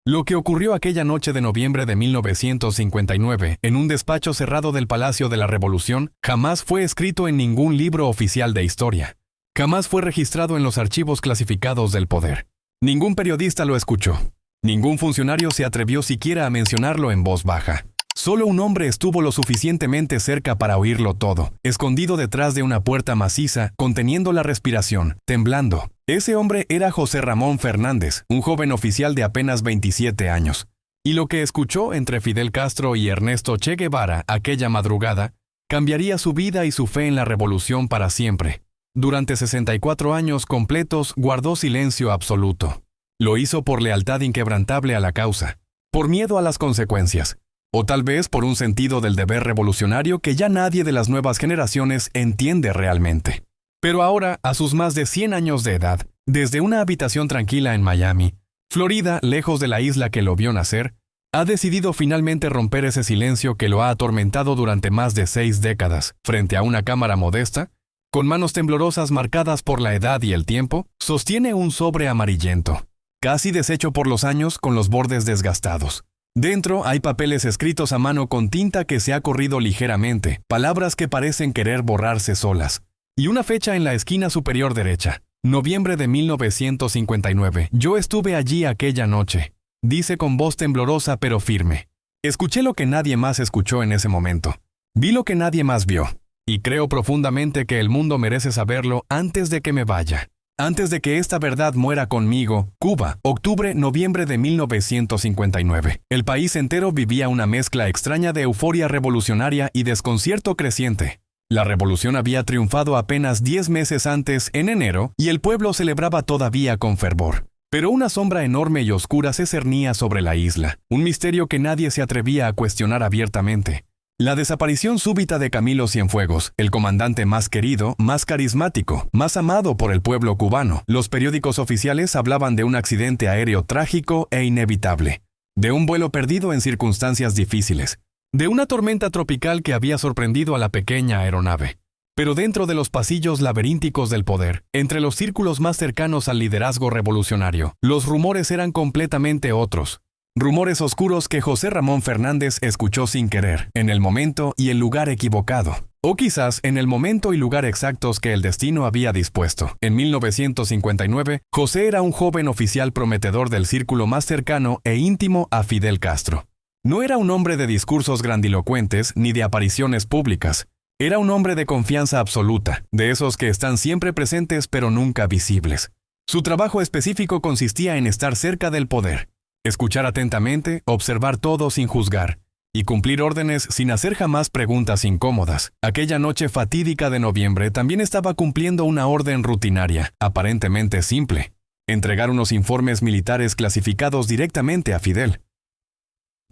Lo que ocurrió aquella noche de noviembre de 1959 en un despacho cerrado del Palacio de la Revolución jamás fue escrito en ningún libro oficial de historia. Jamás fue registrado en los archivos clasificados del poder. Ningún periodista lo escuchó. Ningún funcionario se atrevió siquiera a mencionarlo en voz baja. Solo un hombre estuvo lo suficientemente cerca para oírlo todo, escondido detrás de una puerta maciza, conteniendo la respiración, temblando. Ese hombre era José Ramón Fernández, un joven oficial de apenas 27 años. Y lo que escuchó entre Fidel Castro y Ernesto Che Guevara aquella madrugada, cambiaría su vida y su fe en la revolución para siempre. Durante 64 años completos guardó silencio absoluto. Lo hizo por lealtad inquebrantable a la causa, por miedo a las consecuencias, o tal vez por un sentido del deber revolucionario que ya nadie de las nuevas generaciones entiende realmente. Pero ahora, a sus más de 100 años de edad, desde una habitación tranquila en Miami, Florida, lejos de la isla que lo vio nacer, ha decidido finalmente romper ese silencio que lo ha atormentado durante más de 6 décadas. Frente a una cámara modesta, con manos temblorosas marcadas por la edad y el tiempo, sostiene un sobre amarillento, casi deshecho por los años con los bordes desgastados. Dentro hay papeles escritos a mano con tinta que se ha corrido ligeramente, palabras que parecen querer borrarse solas. Y una fecha en la esquina superior derecha. Noviembre de 1959. Yo estuve allí aquella noche, dice con voz temblorosa pero firme. Escuché lo que nadie más escuchó en ese momento. Vi lo que nadie más vio. Y creo profundamente que el mundo merece saberlo antes de que me vaya. Antes de que esta verdad muera conmigo. Cuba, octubre-noviembre de 1959. El país entero vivía una mezcla extraña de euforia revolucionaria y desconcierto creciente. La revolución había triunfado apenas 10 meses antes, en enero, y el pueblo celebraba todavía con fervor. Pero una sombra enorme y oscura se cernía sobre la isla, un misterio que nadie se atrevía a cuestionar abiertamente. La desaparición súbita de Camilo Cienfuegos, el comandante más querido, más carismático, más amado por el pueblo cubano. Los periódicos oficiales hablaban de un accidente aéreo trágico e inevitable, de un vuelo perdido en circunstancias difíciles, de una tormenta tropical que había sorprendido a la pequeña aeronave. Pero dentro de los pasillos laberínticos del poder, entre los círculos más cercanos al liderazgo revolucionario, los rumores eran completamente otros. Rumores oscuros que José Ramón Fernández escuchó sin querer, en el momento y el lugar equivocado. O quizás en el momento y lugar exactos que el destino había dispuesto. En 1959, José era un joven oficial prometedor del círculo más cercano e íntimo a Fidel Castro. No era un hombre de discursos grandilocuentes ni de apariciones públicas. Era un hombre de confianza absoluta, de esos que están siempre presentes pero nunca visibles. Su trabajo específico consistía en estar cerca del poder, escuchar atentamente, observar todo sin juzgar, y cumplir órdenes sin hacer jamás preguntas incómodas. Aquella noche fatídica de noviembre también estaba cumpliendo una orden rutinaria, aparentemente simple: entregar unos informes militares clasificados directamente a Fidel.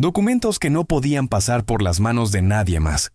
Documentos que no podían pasar por las manos de nadie más.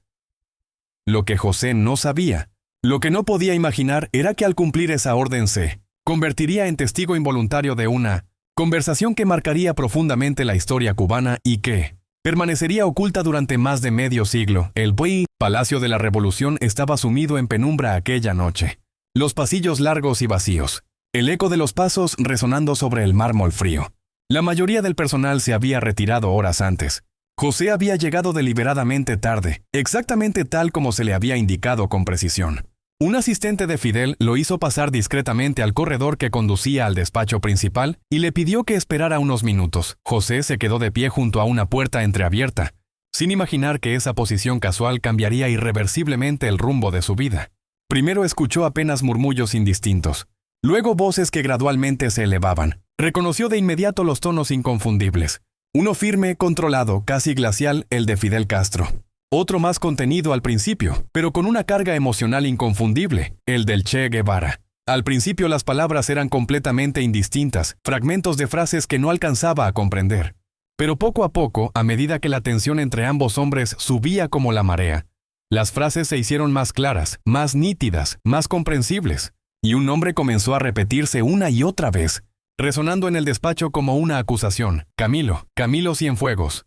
Lo que José no sabía, lo que no podía imaginar, era que al cumplir esa orden se convertiría en testigo involuntario de una conversación que marcaría profundamente la historia cubana y que permanecería oculta durante más de medio siglo. El Palacio de la Revolución estaba sumido en penumbra aquella noche. Los pasillos largos y vacíos, el eco de los pasos resonando sobre el mármol frío. La mayoría del personal se había retirado horas antes. José había llegado deliberadamente tarde, exactamente tal como se le había indicado con precisión. Un asistente de Fidel lo hizo pasar discretamente al corredor que conducía al despacho principal y le pidió que esperara unos minutos. José se quedó de pie junto a una puerta entreabierta, sin imaginar que esa posición casual cambiaría irreversiblemente el rumbo de su vida. Primero escuchó apenas murmullos indistintos, luego voces que gradualmente se elevaban. Reconoció de inmediato los tonos inconfundibles. Uno firme, controlado, casi glacial, el de Fidel Castro. Otro más contenido al principio, pero con una carga emocional inconfundible, el del Che Guevara. Al principio las palabras eran completamente indistintas, fragmentos de frases que no alcanzaba a comprender. Pero poco a poco, a medida que la tensión entre ambos hombres subía como la marea, las frases se hicieron más claras, más nítidas, más comprensibles, y un nombre comenzó a repetirse una y otra vez, resonando en el despacho como una acusación: Camilo Cienfuegos.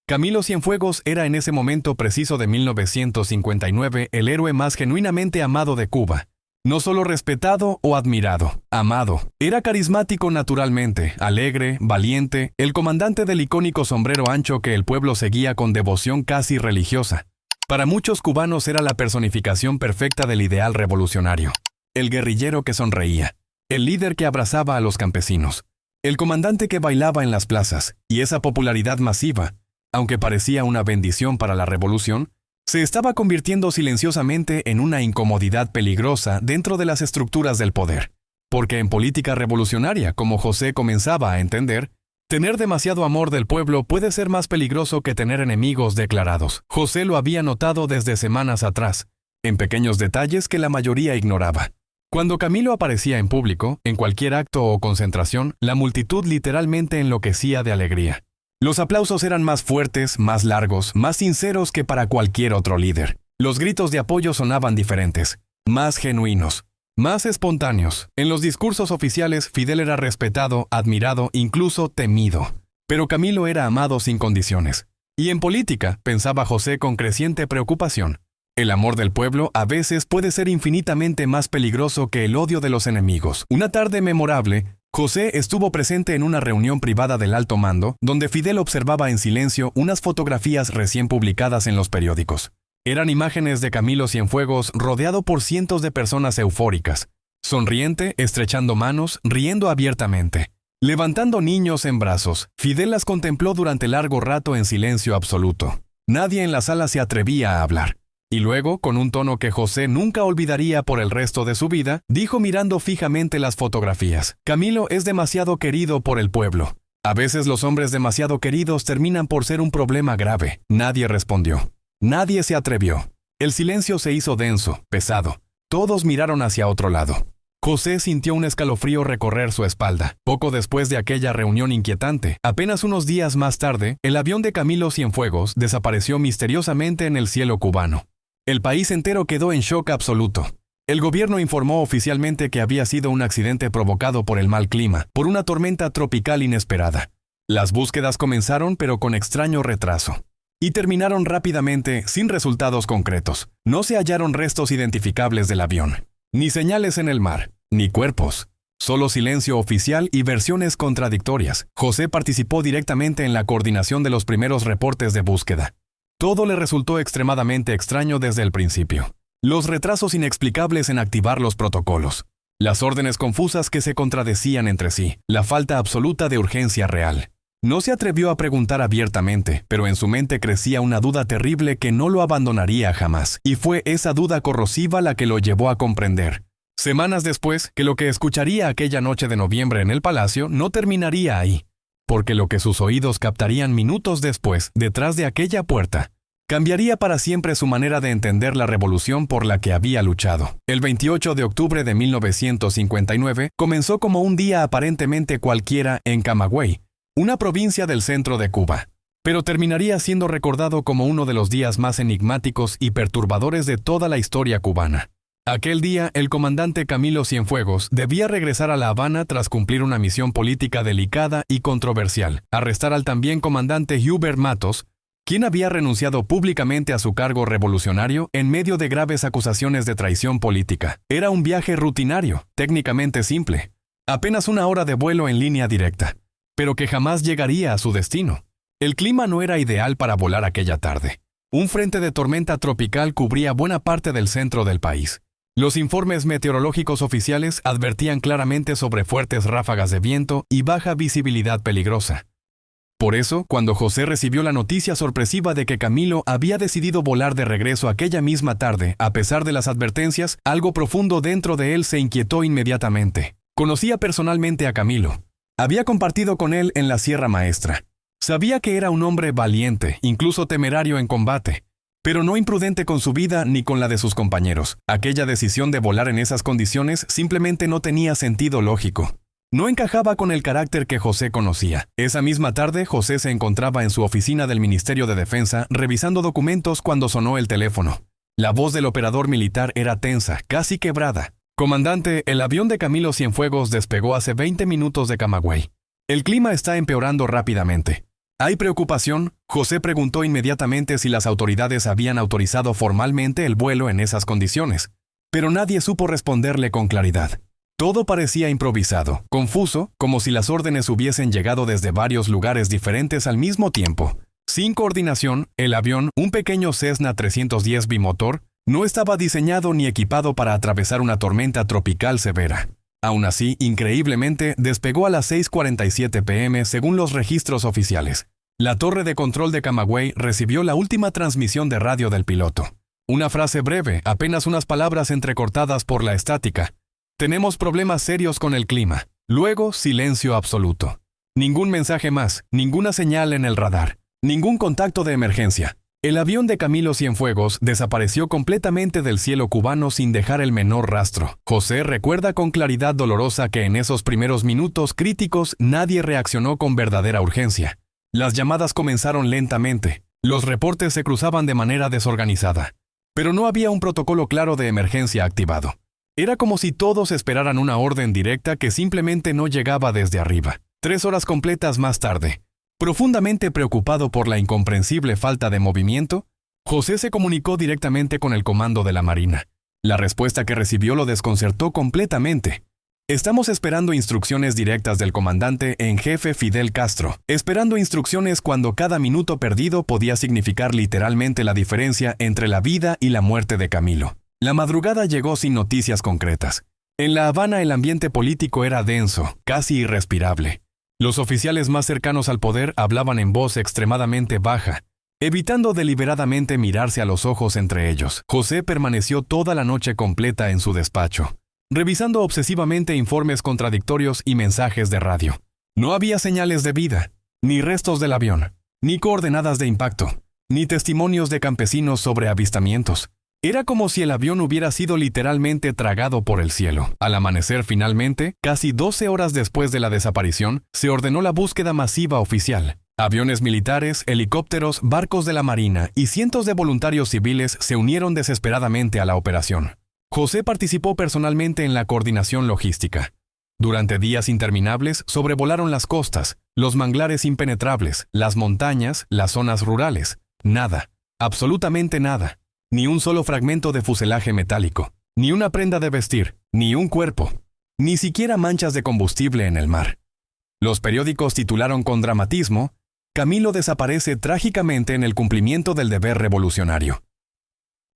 Camilo Cienfuegos era en ese momento preciso de 1959 el héroe más genuinamente amado de Cuba, No solo respetado o admirado, amado. Era carismático naturalmente, alegre, valiente, el comandante del icónico sombrero ancho que el pueblo seguía con devoción casi religiosa. Para muchos cubanos era la personificación perfecta del ideal revolucionario. El guerrillero que sonreía, el líder que abrazaba a los campesinos, el comandante que bailaba en las plazas, y esa popularidad masiva, aunque parecía una bendición para la revolución, se estaba convirtiendo silenciosamente en una incomodidad peligrosa dentro de las estructuras del poder. Porque en política revolucionaria, como José comenzaba a entender, tener demasiado amor del pueblo puede ser más peligroso que tener enemigos declarados. José lo había notado desde semanas atrás, en pequeños detalles que la mayoría ignoraba. Cuando Camilo aparecía en público, en cualquier acto o concentración, la multitud literalmente enloquecía de alegría. Los aplausos eran más fuertes, más largos, más sinceros que para cualquier otro líder. Los gritos de apoyo sonaban diferentes, más genuinos, más espontáneos. En los discursos oficiales, Fidel era respetado, admirado, incluso temido. Pero Camilo era amado sin condiciones. Y en política, pensaba José con creciente preocupación, el amor del pueblo a veces puede ser infinitamente más peligroso que el odio de los enemigos. Una tarde memorable, José estuvo presente en una reunión privada del alto mando, donde Fidel observaba en silencio unas fotografías recién publicadas en los periódicos. Eran imágenes de Camilo Cienfuegos rodeado por cientos de personas eufóricas, sonriente, estrechando manos, riendo abiertamente, levantando niños en brazos. Fidel las contempló durante largo rato en silencio absoluto. Nadie en la sala se atrevía a hablar. Y luego, con un tono que José nunca olvidaría por el resto de su vida, dijo mirando fijamente las fotografías: Camilo es demasiado querido por el pueblo. A veces los hombres demasiado queridos terminan por ser un problema grave. Nadie respondió. Nadie se atrevió. El silencio se hizo denso, pesado. Todos miraron hacia otro lado. José sintió un escalofrío recorrer su espalda. Poco después de aquella reunión inquietante, apenas unos días más tarde, el avión de Camilo Cienfuegos desapareció misteriosamente en el cielo cubano. El país entero quedó en shock absoluto. El gobierno informó oficialmente que había sido un accidente provocado por el mal clima, por una tormenta tropical inesperada. Las búsquedas comenzaron, pero con extraño retraso. Y terminaron rápidamente, sin resultados concretos. No se hallaron restos identificables del avión, ni señales en el mar, ni cuerpos. Solo silencio oficial y versiones contradictorias. José participó directamente en la coordinación de los primeros reportes de búsqueda. Todo le resultó extremadamente extraño desde el principio. Los retrasos inexplicables en activar los protocolos, las órdenes confusas que se contradecían entre sí, la falta absoluta de urgencia real. No se atrevió a preguntar abiertamente, pero en su mente crecía una duda terrible que no lo abandonaría jamás, y fue esa duda corrosiva la que lo llevó a comprender, semanas después, que lo que escucharía aquella noche de noviembre en el palacio no terminaría ahí, porque lo que sus oídos captarían minutos después, detrás de aquella puerta, cambiaría para siempre su manera de entender la revolución por la que había luchado. El 28 de octubre de 1959 comenzó como un día aparentemente cualquiera en Camagüey, una provincia del centro de Cuba, pero terminaría siendo recordado como uno de los días más enigmáticos y perturbadores de toda la historia cubana. Aquel día, el comandante Camilo Cienfuegos debía regresar a La Habana tras cumplir una misión política delicada y controversial: arrestar al también comandante Hubert Matos, quien había renunciado públicamente a su cargo revolucionario en medio de graves acusaciones de traición política. Era un viaje rutinario, técnicamente simple, apenas una hora de vuelo en línea directa, pero que jamás llegaría a su destino. El clima no era ideal para volar aquella tarde. Un frente de tormenta tropical cubría buena parte del centro del país. Los informes meteorológicos oficiales advertían claramente sobre fuertes ráfagas de viento y baja visibilidad peligrosa. Por eso, cuando José recibió la noticia sorpresiva de que Camilo había decidido volar de regreso aquella misma tarde, a pesar de las advertencias, algo profundo dentro de él se inquietó inmediatamente. Conocía personalmente a Camilo. Había compartido con él en la Sierra Maestra. Sabía que era un hombre valiente, incluso temerario en combate, pero no imprudente con su vida ni con la de sus compañeros. Aquella decisión de volar en esas condiciones simplemente no tenía sentido lógico. No encajaba con el carácter que José conocía. Esa misma tarde, José se encontraba en su oficina del Ministerio de Defensa revisando documentos cuando sonó el teléfono. La voz del operador militar era tensa, casi quebrada. Comandante, el avión de Camilo Cienfuegos despegó hace 20 minutos de Camagüey. El clima está empeorando rápidamente. ¿Hay preocupación? José preguntó inmediatamente si las autoridades habían autorizado formalmente el vuelo en esas condiciones. pero nadie supo responderle con claridad. Todo parecía improvisado, confuso, como si las órdenes hubiesen llegado desde varios lugares diferentes al mismo tiempo. Sin coordinación, el avión, un pequeño Cessna 310 bimotor, no estaba diseñado ni equipado para atravesar una tormenta tropical severa. Aún así, increíblemente, despegó a las 6:47 p.m. según los registros oficiales. La torre de control de Camagüey recibió la última transmisión de radio del piloto. Una frase breve, apenas unas palabras entrecortadas por la estática. Tenemos problemas serios con el clima. Luego, silencio absoluto. Ningún mensaje más, ninguna señal en el radar, ningún contacto de emergencia. El avión de Camilo Cienfuegos desapareció completamente del cielo cubano sin dejar el menor rastro. José recuerda con claridad dolorosa que en esos primeros minutos críticos nadie reaccionó con verdadera urgencia. Las llamadas comenzaron lentamente, los reportes se cruzaban de manera desorganizada, pero no había un protocolo claro de emergencia activado. Era como si todos esperaran una orden directa que simplemente no llegaba desde arriba. 3 horas completas más tarde, profundamente preocupado por la incomprensible falta de movimiento, José se comunicó directamente con el comando de la Marina. La respuesta que recibió lo desconcertó completamente. Estamos esperando instrucciones directas del comandante en jefe Fidel Castro, esperando instrucciones cuando cada minuto perdido podía significar literalmente la diferencia entre la vida y la muerte de Camilo. La madrugada llegó sin noticias concretas. En La Habana el ambiente político era denso, casi irrespirable. Los oficiales más cercanos al poder hablaban en voz extremadamente baja, evitando deliberadamente mirarse a los ojos entre ellos. José permaneció toda la noche completa en su despacho, revisando obsesivamente informes contradictorios y mensajes de radio. No había señales de vida, ni restos del avión, ni coordenadas de impacto, ni testimonios de campesinos sobre avistamientos. Era como si el avión hubiera sido literalmente tragado por el cielo. Al amanecer finalmente, casi 12 horas después de la desaparición, se ordenó la búsqueda masiva oficial. Aviones militares, helicópteros, barcos de la Marina y cientos de voluntarios civiles se unieron desesperadamente a la operación. José participó personalmente en la coordinación logística. Durante días interminables sobrevolaron las costas, los manglares impenetrables, las montañas, las zonas rurales. Nada, absolutamente nada. Ni un solo fragmento de fuselaje metálico, ni una prenda de vestir, ni un cuerpo, ni siquiera manchas de combustible en el mar. Los periódicos titularon con dramatismo: Camilo desaparece trágicamente en el cumplimiento del deber revolucionario.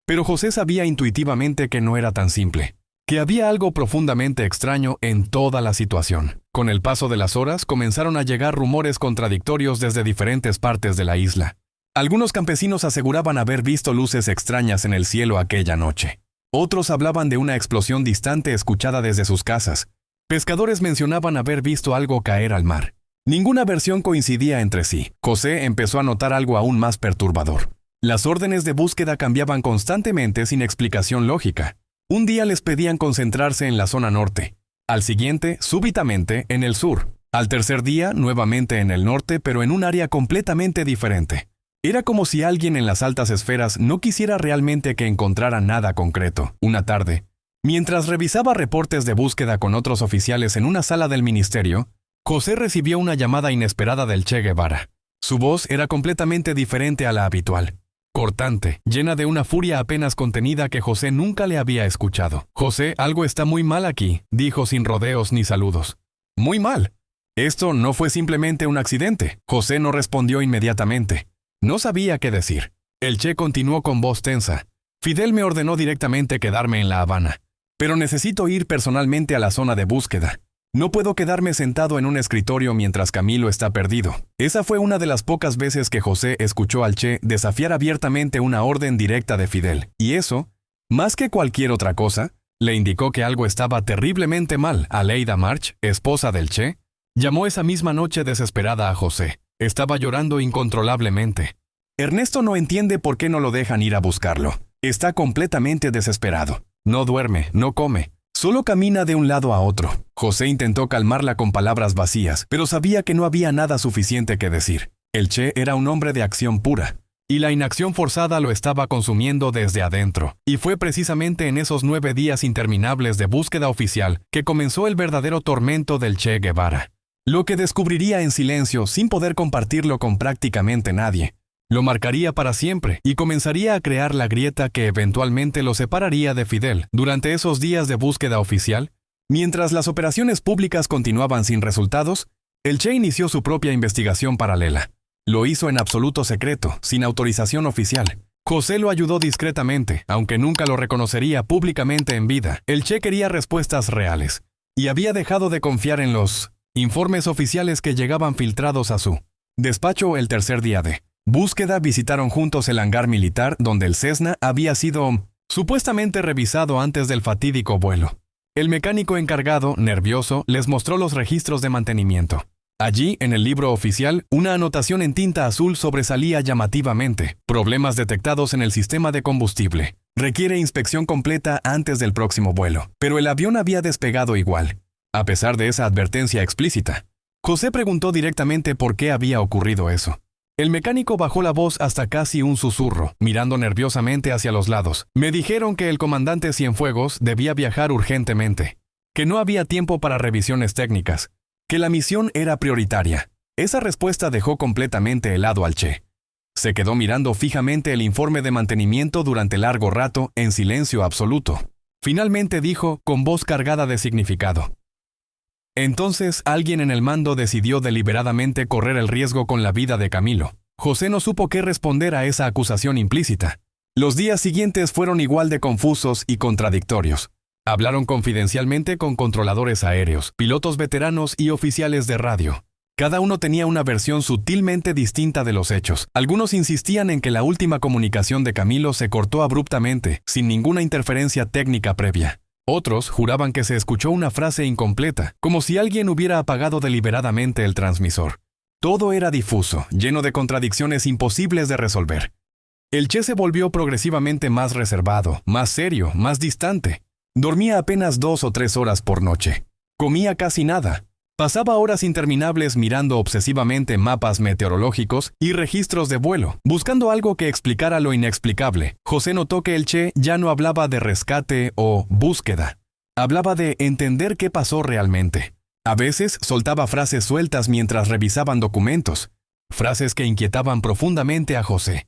Pero José sabía intuitivamente que no era tan simple, que había algo profundamente extraño en toda la situación. Con el paso de las horas comenzaron a llegar rumores contradictorios desde diferentes partes de la isla. Algunos campesinos aseguraban haber visto luces extrañas en el cielo aquella noche. Otros hablaban de una explosión distante escuchada desde sus casas. Pescadores mencionaban haber visto algo caer al mar. Ninguna versión coincidía entre sí. José empezó a notar algo aún más perturbador. Las órdenes de búsqueda cambiaban constantemente sin explicación lógica. Un día les pedían concentrarse en la zona norte. Al siguiente, súbitamente, en el sur. Al tercer día, nuevamente en el norte, pero en un área completamente diferente. Era como si alguien en las altas esferas no quisiera realmente que encontrara nada concreto. Una tarde, mientras revisaba reportes de búsqueda con otros oficiales en una sala del ministerio, José recibió una llamada inesperada del Che Guevara. Su voz era completamente diferente a la habitual, cortante, llena de una furia apenas contenida que José nunca le había escuchado. «José, algo está muy mal aquí», dijo sin rodeos ni saludos. «¿Muy mal? Esto no fue simplemente un accidente». José no respondió inmediatamente. No sabía qué decir. El Che continuó con voz tensa. «Fidel me ordenó directamente quedarme en La Habana, pero necesito ir personalmente a la zona de búsqueda. No puedo quedarme sentado en un escritorio mientras Camilo está perdido». Esa fue una de las pocas veces que José escuchó al Che desafiar abiertamente una orden directa de Fidel. Y eso, más que cualquier otra cosa, le indicó que algo estaba terriblemente mal. Aleida March, esposa del Che, llamó esa misma noche desesperada a José. Estaba llorando incontrolablemente. «Ernesto no entiende por qué no lo dejan ir a buscarlo. Está completamente desesperado. No duerme, no come. Solo camina de un lado a otro». José intentó calmarla con palabras vacías, pero sabía que no había nada suficiente que decir. El Che era un hombre de acción pura, y la inacción forzada lo estaba consumiendo desde adentro. Y fue precisamente en esos 9 días interminables de búsqueda oficial que comenzó el verdadero tormento del Che Guevara. Lo que descubriría en silencio sin poder compartirlo con prácticamente nadie. Lo marcaría para siempre y comenzaría a crear la grieta que eventualmente lo separaría de Fidel. Durante esos días de búsqueda oficial, mientras las operaciones públicas continuaban sin resultados, el Che inició su propia investigación paralela. Lo hizo en absoluto secreto, sin autorización oficial. José lo ayudó discretamente, aunque nunca lo reconocería públicamente en vida. El Che quería respuestas reales, y había dejado de confiar en los informes oficiales que llegaban filtrados a su despacho el tercer día de búsqueda. Visitaron juntos el hangar militar donde el Cessna había sido supuestamente revisado antes del fatídico vuelo. El mecánico encargado, nervioso, les mostró los registros de mantenimiento. Allí, en el libro oficial, una anotación en tinta azul sobresalía llamativamente. Problemas detectados en el sistema de combustible. Requiere inspección completa antes del próximo vuelo. Pero el avión había despegado igual, a pesar de esa advertencia explícita. José preguntó directamente por qué había ocurrido eso. El mecánico bajó la voz hasta casi un susurro, mirando nerviosamente hacia los lados. Me dijeron que el comandante Cienfuegos debía viajar urgentemente, que no había tiempo para revisiones técnicas, que la misión era prioritaria. Esa respuesta dejó completamente helado al Che. Se quedó mirando fijamente el informe de mantenimiento durante largo rato, en silencio absoluto. Finalmente dijo, con voz cargada de significado: entonces alguien en el mando decidió deliberadamente correr el riesgo con la vida de Camilo. José no supo qué responder a esa acusación implícita. Los días siguientes fueron igual de confusos y contradictorios. Hablaron confidencialmente con controladores aéreos, pilotos veteranos y oficiales de radio. Cada uno tenía una versión sutilmente distinta de los hechos. Algunos insistían en que la última comunicación de Camilo se cortó abruptamente, sin ninguna interferencia técnica previa. Otros juraban que se escuchó una frase incompleta, como si alguien hubiera apagado deliberadamente el transmisor. Todo era difuso, lleno de contradicciones imposibles de resolver. El Che se volvió progresivamente más reservado, más serio, más distante. Dormía apenas 2 o 3 horas por noche. Comía casi nada. Pasaba horas interminables mirando obsesivamente mapas meteorológicos y registros de vuelo, buscando algo que explicara lo inexplicable. José notó que el Che ya no hablaba de rescate o búsqueda. Hablaba de entender qué pasó realmente. A veces soltaba frases sueltas mientras revisaban documentos, frases que inquietaban profundamente a José.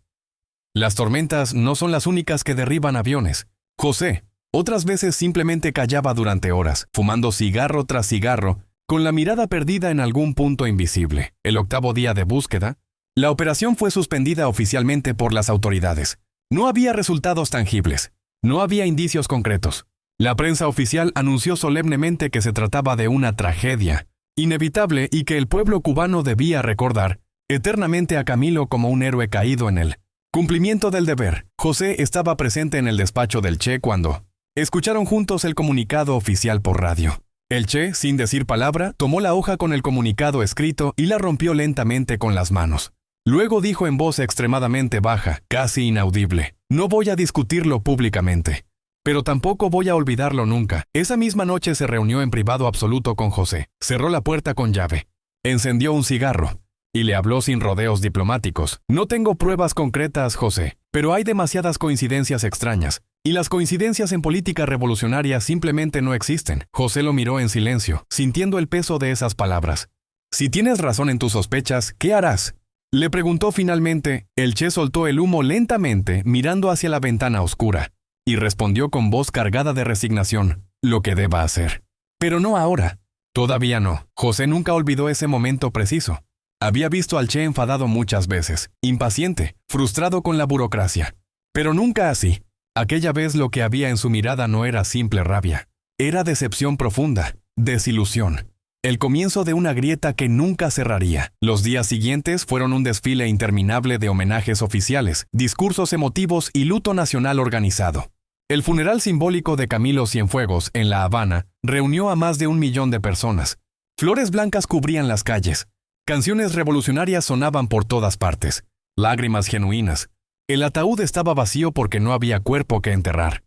Las tormentas no son las únicas que derriban aviones. José, otras veces simplemente callaba durante horas, fumando cigarro tras cigarro, con la mirada perdida en algún punto invisible. El 8º día de búsqueda, la operación fue suspendida oficialmente por las autoridades. No había resultados tangibles. No había indicios concretos. La prensa oficial anunció solemnemente que se trataba de una tragedia inevitable y que el pueblo cubano debía recordar eternamente a Camilo como un héroe caído en el cumplimiento del deber. José estaba presente en el despacho del Che cuando escucharon juntos el comunicado oficial por radio. El Che, sin decir palabra, tomó la hoja con el comunicado escrito y la rompió lentamente con las manos. Luego dijo en voz extremadamente baja, casi inaudible: no voy a discutirlo públicamente, pero tampoco voy a olvidarlo nunca. Esa misma noche se reunió en privado absoluto con José. Cerró la puerta con llave. Encendió un cigarro y le habló sin rodeos diplomáticos. No tengo pruebas concretas, José, pero hay demasiadas coincidencias extrañas. Y las coincidencias en política revolucionaria simplemente no existen. José lo miró en silencio, sintiendo el peso de esas palabras. Si tienes razón en tus sospechas, ¿qué harás?, le preguntó finalmente. El Che soltó el humo lentamente, mirando hacia la ventana oscura, y respondió con voz cargada de resignación: lo que deba hacer. Pero no ahora. Todavía no. José nunca olvidó ese momento preciso. Había visto al Che enfadado muchas veces, impaciente, frustrado con la burocracia. Pero nunca así. Aquella vez lo que había en su mirada no era simple rabia. Era decepción profunda, desilusión. El comienzo de una grieta que nunca cerraría. Los días siguientes fueron un desfile interminable de homenajes oficiales, discursos emotivos y luto nacional organizado. El funeral simbólico de Camilo Cienfuegos en La Habana reunió a más de 1 millón de personas. Flores blancas cubrían las calles. Canciones revolucionarias sonaban por todas partes. Lágrimas genuinas. El ataúd estaba vacío porque no había cuerpo que enterrar.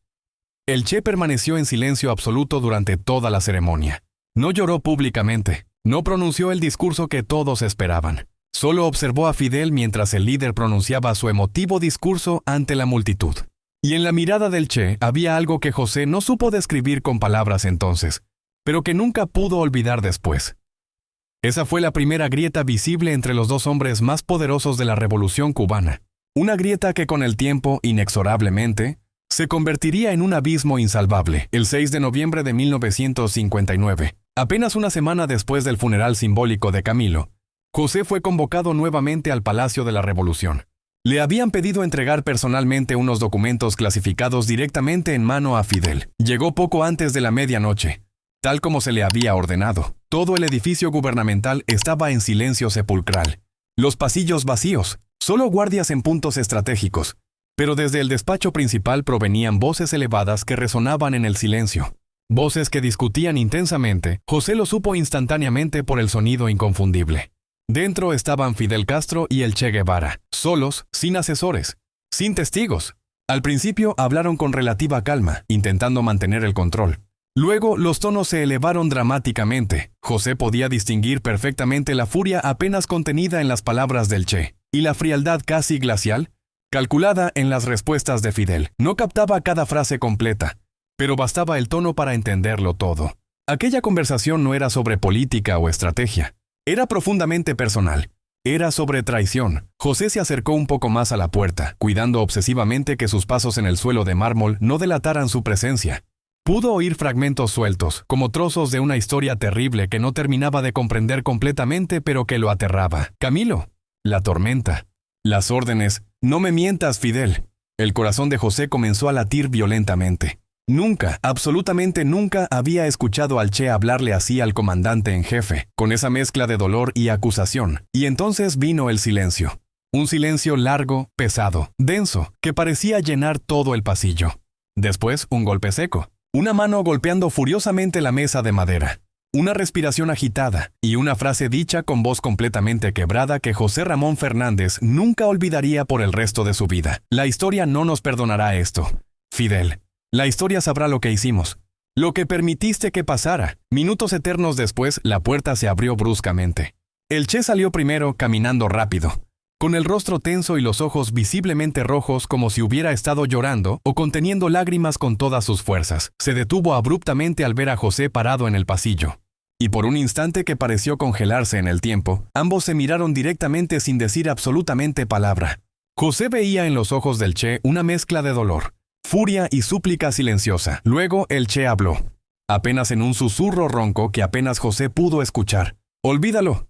El Che permaneció en silencio absoluto durante toda la ceremonia. No lloró públicamente, no pronunció el discurso que todos esperaban. Solo observó a Fidel mientras el líder pronunciaba su emotivo discurso ante la multitud. Y en la mirada del Che había algo que José no supo describir con palabras entonces, pero que nunca pudo olvidar después. Esa fue la primera grieta visible entre los dos hombres más poderosos de la Revolución cubana. Una grieta que con el tiempo, inexorablemente, se convertiría en un abismo insalvable. El 6 de noviembre de 1959, apenas una semana después del funeral simbólico de Camilo, José fue convocado nuevamente al Palacio de la Revolución. Le habían pedido entregar personalmente unos documentos clasificados directamente en mano a Fidel. Llegó poco antes de la medianoche, tal como se le había ordenado. Todo el edificio gubernamental estaba en silencio sepulcral. Los pasillos vacíos, solo guardias en puntos estratégicos. Pero desde el despacho principal provenían voces elevadas que resonaban en el silencio. Voces que discutían intensamente. José lo supo instantáneamente por el sonido inconfundible. Dentro estaban Fidel Castro y el Che Guevara, solos, sin asesores, sin testigos. Al principio hablaron con relativa calma, intentando mantener el control. Luego los tonos se elevaron dramáticamente. José podía distinguir perfectamente la furia apenas contenida en las palabras del Che, y la frialdad casi glacial, calculada en las respuestas de Fidel. No captaba cada frase completa, pero bastaba el tono para entenderlo todo. Aquella conversación no era sobre política o estrategia. Era profundamente personal. Era sobre traición. José se acercó un poco más a la puerta, cuidando obsesivamente que sus pasos en el suelo de mármol no delataran su presencia. Pudo oír fragmentos sueltos, como trozos de una historia terrible que no terminaba de comprender completamente, pero que lo aterraba. Camilo, la tormenta, las órdenes. No me mientas, Fidel. El corazón de José comenzó a latir violentamente. Nunca, absolutamente nunca había escuchado al Che hablarle así al comandante en jefe, con esa mezcla de dolor y acusación. Y entonces vino el silencio. Un silencio largo, pesado, denso, que parecía llenar todo el pasillo. Después, un golpe seco. Una mano golpeando furiosamente la mesa de madera. Una respiración agitada y una frase dicha con voz completamente quebrada que José Ramón Fernández nunca olvidaría por el resto de su vida. La historia no nos perdonará esto. Fidel. La historia sabrá lo que hicimos, lo que permitiste que pasara. Minutos eternos después, la puerta se abrió bruscamente. El Che salió primero, caminando rápido, con el rostro tenso y los ojos visiblemente rojos como si hubiera estado llorando o conteniendo lágrimas con todas sus fuerzas. Se detuvo abruptamente al ver a José parado en el pasillo. Y por un instante que pareció congelarse en el tiempo, ambos se miraron directamente sin decir absolutamente palabra. José veía en los ojos del Che una mezcla de dolor, furia y súplica silenciosa. Luego el Che habló, apenas en un susurro ronco que apenas José pudo escuchar. Olvídalo.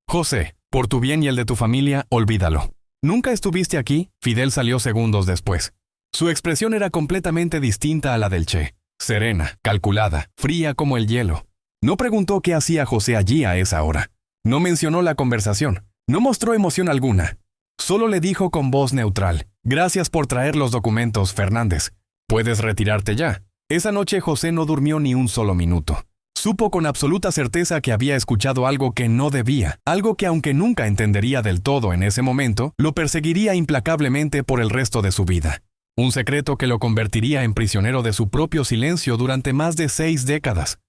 José, por tu bien y el de tu familia, olvídalo. ¿Nunca estuviste aquí? Fidel salió segundos después. Su expresión era completamente distinta a la del Che. Serena, calculada, fría como el hielo. No preguntó qué hacía José allí a esa hora. No mencionó la conversación. No mostró emoción alguna. Solo le dijo con voz neutral: «Gracias por traer los documentos, Fernández. Puedes retirarte ya». Esa noche José no durmió ni un solo minuto. Supo con absoluta certeza que había escuchado algo que no debía, algo que aunque nunca entendería del todo en ese momento, lo perseguiría implacablemente por el resto de su vida. Un secreto que lo convertiría en prisionero de su propio silencio durante más de 6 décadas.